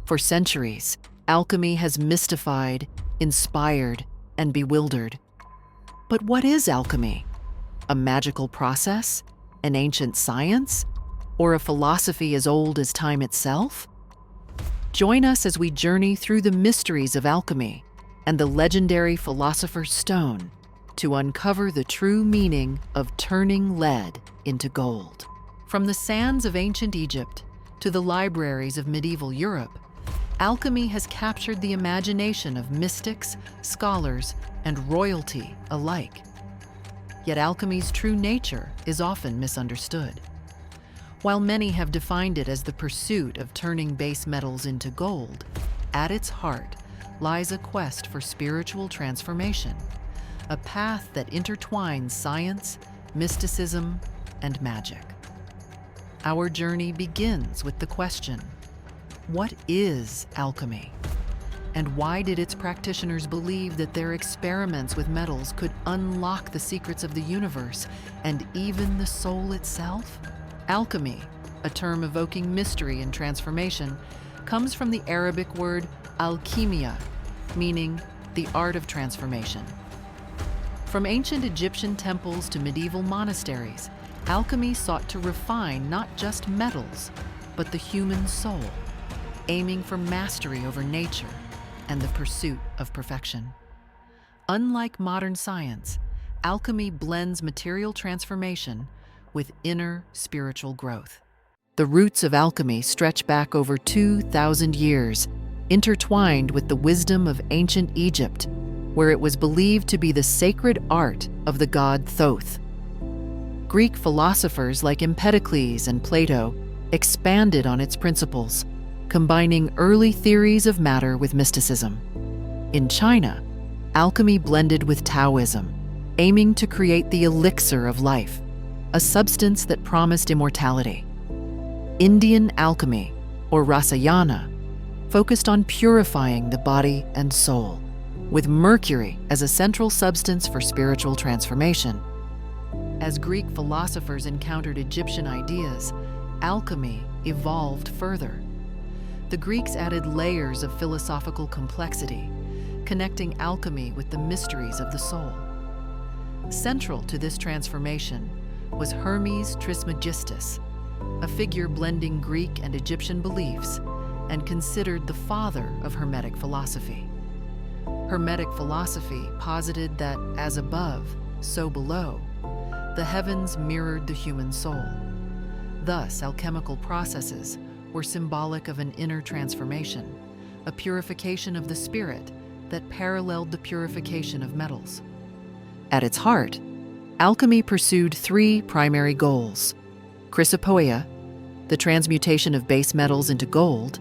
For centuries, alchemy has mystified, inspired, and bewildered. But what is alchemy? A magical process? An ancient science? Or a philosophy as old as time itself? Join us as we journey through the mysteries of alchemy and the legendary Philosopher's Stone to uncover the true meaning of turning lead into gold. From the sands of ancient Egypt to the libraries of medieval Europe, alchemy has captured the imagination of mystics, scholars, and royalty alike. Yet alchemy's true nature is often misunderstood. While many have defined it as the pursuit of turning base metals into gold, at its heart lies a quest for spiritual transformation, a path that intertwines science, mysticism, and magic. Our journey begins with the question, what is alchemy? And why did its practitioners believe that their experiments with metals could unlock the secrets of the universe and even the soul itself? Alchemy, a term evoking mystery and transformation, comes from the Arabic word alchemia, meaning the art of transformation. From ancient Egyptian temples to medieval monasteries, alchemy sought to refine not just metals, but the human soul, aiming for mastery over nature and the pursuit of perfection. Unlike modern science, alchemy blends material transformation with inner spiritual growth. The roots of alchemy stretch back over 2,000 years, intertwined with the wisdom of ancient Egypt, where it was believed to be the sacred art of the god Thoth. Greek philosophers like Empedocles and Plato expanded on its principles, combining early theories of matter with mysticism. In China, alchemy blended with Taoism, aiming to create the elixir of life, a substance that promised immortality. Indian alchemy, or Rasayana, focused on purifying the body and soul, with mercury as a central substance for spiritual transformation. As Greek philosophers encountered Egyptian ideas, alchemy evolved further. The Greeks added layers of philosophical complexity, connecting alchemy with the mysteries of the soul. Central to this transformation was Hermes Trismegistus, a figure blending Greek and Egyptian beliefs and considered the father of Hermetic philosophy. Hermetic philosophy posited that, as above, so below, the heavens mirrored the human soul. Thus, alchemical processes were symbolic of an inner transformation, a purification of the spirit that paralleled the purification of metals. At its heart, alchemy pursued three primary goals: chrysopoeia, the transmutation of base metals into gold;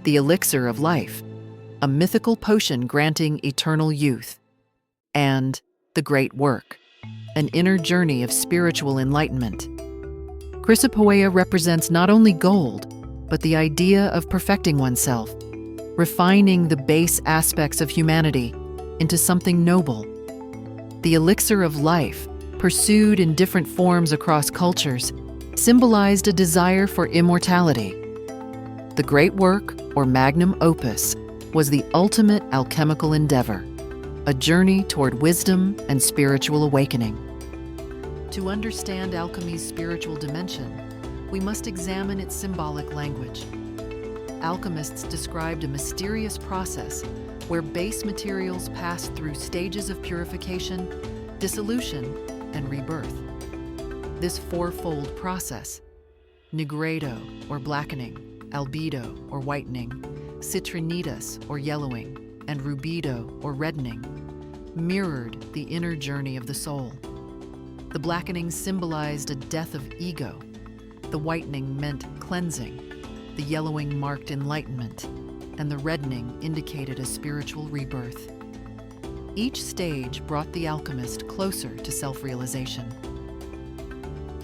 the elixir of life, a mythical potion granting eternal youth; and the great work, an inner journey of spiritual enlightenment. Chrysopoeia represents not only gold, but the idea of perfecting oneself, refining the base aspects of humanity into something noble. The elixir of life, pursued in different forms across cultures, symbolized a desire for immortality. The great work, or magnum opus, was the ultimate alchemical endeavor, a journey toward wisdom and spiritual awakening. To understand alchemy's spiritual dimension, we must examine its symbolic language. Alchemists described a mysterious process where base materials pass through stages of purification, dissolution, and rebirth. This fourfold process, nigredo, or blackening, albedo, or whitening, citrinitas, or yellowing, and rubedo, or reddening, mirrored the inner journey of the soul. The blackening symbolized a death of ego, the whitening meant cleansing, the yellowing marked enlightenment, and the reddening indicated a spiritual rebirth. Each stage brought the alchemist closer to self-realization.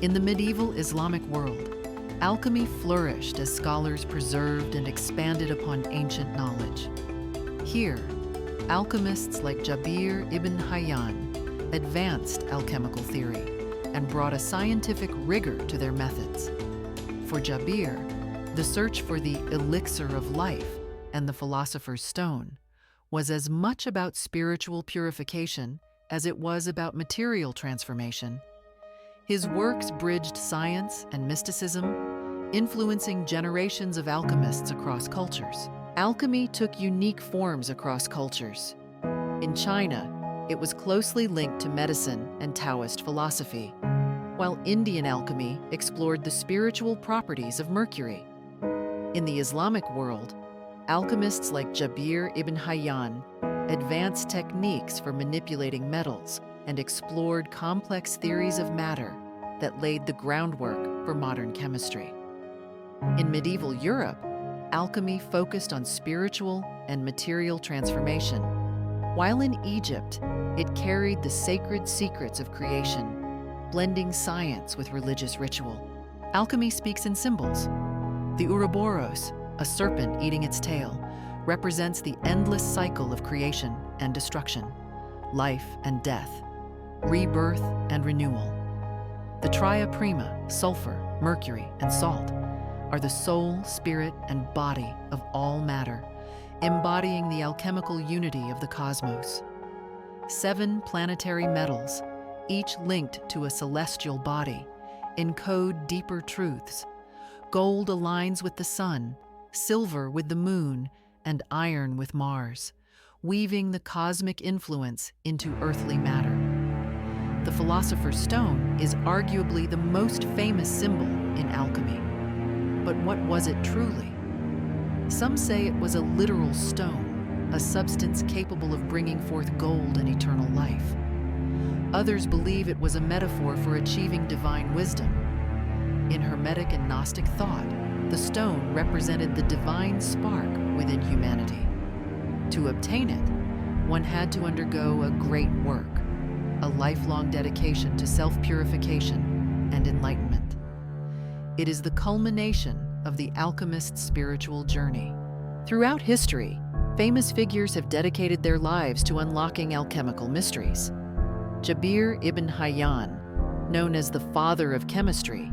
In the medieval Islamic world, alchemy flourished as scholars preserved and expanded upon ancient knowledge. Here, alchemists like Jabir ibn Hayyan advanced alchemical theory and brought a scientific rigor to their methods. For Jabir, the search for the elixir of life and the Philosopher's Stone was as much about spiritual purification as it was about material transformation. His works bridged science and mysticism, influencing generations of alchemists across cultures. Alchemy took unique forms across cultures. In China, it was closely linked to medicine and Taoist philosophy, while Indian alchemy explored the spiritual properties of mercury. In the Islamic world, alchemists like Jabir ibn Hayyan advanced techniques for manipulating metals and explored complex theories of matter that laid the groundwork for modern chemistry. In medieval Europe, alchemy focused on spiritual and material transformation, while in Egypt, it carried the sacred secrets of creation, blending science with religious ritual. Alchemy speaks in symbols. The Ouroboros, a serpent eating its tail, represents the endless cycle of creation and destruction, life and death, rebirth and renewal. The Tria Prima, sulfur, mercury, and salt, are the soul, spirit, and body of all matter, embodying the alchemical unity of the cosmos. 7 planetary metals, each linked to a celestial body, encode deeper truths. Gold aligns with the sun, silver with the moon, and iron with Mars, weaving the cosmic influence into earthly matter. The Philosopher's Stone is arguably the most famous symbol in alchemy. But what was it truly? Some say it was a literal stone, a substance capable of bringing forth gold and eternal life. Others believe it was a metaphor for achieving divine wisdom. In Hermetic and Gnostic thought, the stone represented the divine spark within humanity. To obtain it, one had to undergo a great work, a lifelong dedication to self-purification and enlightenment. It is the culmination of the alchemist's spiritual journey. Throughout history, famous figures have dedicated their lives to unlocking alchemical mysteries. Jabir ibn Hayyan, known as the father of chemistry,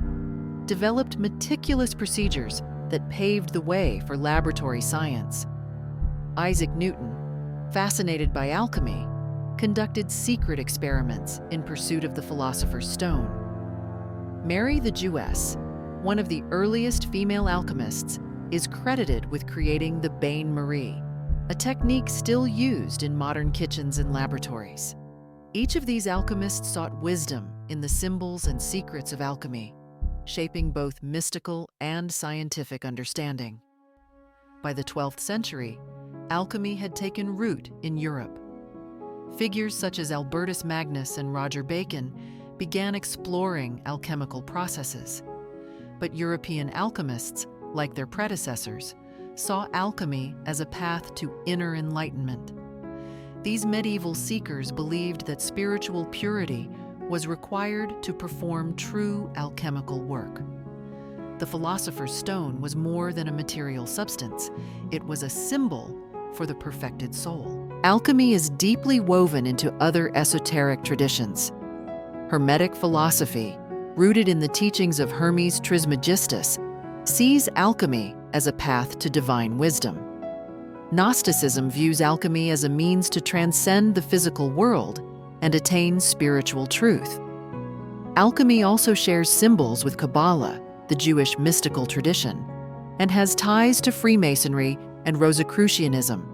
developed meticulous procedures that paved the way for laboratory science. Isaac Newton, fascinated by alchemy, conducted secret experiments in pursuit of the Philosopher's Stone. Mary the Jewess, one of the earliest female alchemists, is credited with creating the bain-marie, a technique still used in modern kitchens and laboratories. Each of these alchemists sought wisdom in the symbols and secrets of alchemy, shaping both mystical and scientific understanding. By the 12th century, alchemy had taken root in Europe. Figures such as Albertus Magnus and Roger Bacon began exploring alchemical processes. But European alchemists, like their predecessors, saw alchemy as a path to inner enlightenment. These medieval seekers believed that spiritual purity was required to perform true alchemical work. The Philosopher's Stone was more than a material substance. It was a symbol for the perfected soul. Alchemy is deeply woven into other esoteric traditions. Hermetic philosophy, rooted in the teachings of Hermes Trismegistus, sees alchemy as a path to divine wisdom. Gnosticism views alchemy as a means to transcend the physical world and attain spiritual truth. Alchemy also shares symbols with Kabbalah, the Jewish mystical tradition, and has ties to Freemasonry and Rosicrucianism,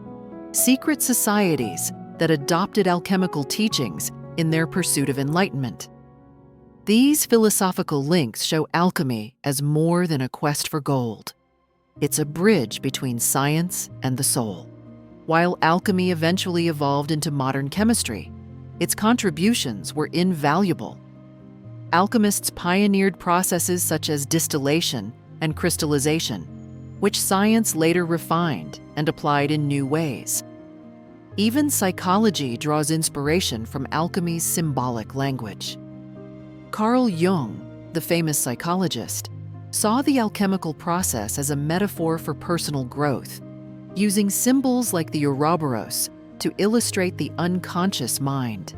secret societies that adopted alchemical teachings in their pursuit of enlightenment. These philosophical links show alchemy as more than a quest for gold. It's a bridge between science and the soul. While alchemy eventually evolved into modern chemistry, its contributions were invaluable. Alchemists pioneered processes such as distillation and crystallization, which science later refined and applied in new ways. Even psychology draws inspiration from alchemy's symbolic language. Carl Jung, the famous psychologist, saw the alchemical process as a metaphor for personal growth, using symbols like the Ouroboros to illustrate the unconscious mind.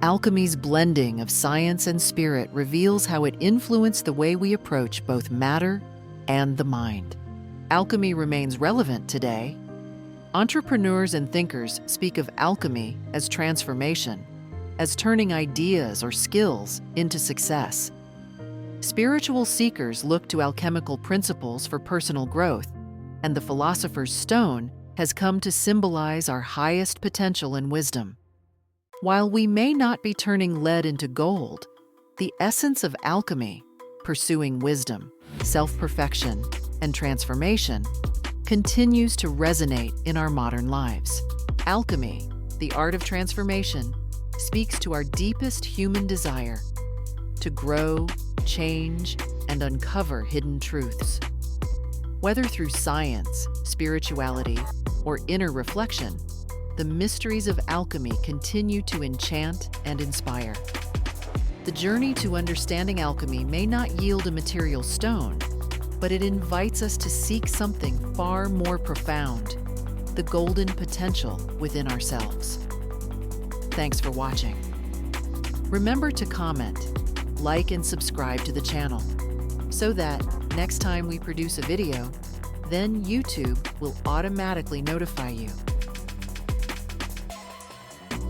Alchemy's blending of science and spirit reveals how it influenced the way we approach both matter and the mind. Alchemy remains relevant today. Entrepreneurs and thinkers speak of alchemy as transformation, as turning ideas or skills into success. Spiritual seekers look to alchemical principles for personal growth, and the Philosopher's Stone has come to symbolize our highest potential and wisdom. While we may not be turning lead into gold, the essence of alchemy, pursuing wisdom, self-perfection, and transformation, continues to resonate in our modern lives. Alchemy, the art of transformation, speaks to our deepest human desire to grow, change, and uncover hidden truths. Whether through science, spirituality, or inner reflection, the mysteries of alchemy continue to enchant and inspire. The journey to understanding alchemy may not yield a material stone, but it invites us to seek something far more profound, the golden potential within ourselves. Thanks for watching. Remember to comment, like, and subscribe to the channel so that next time we produce a video, then YouTube will automatically notify you.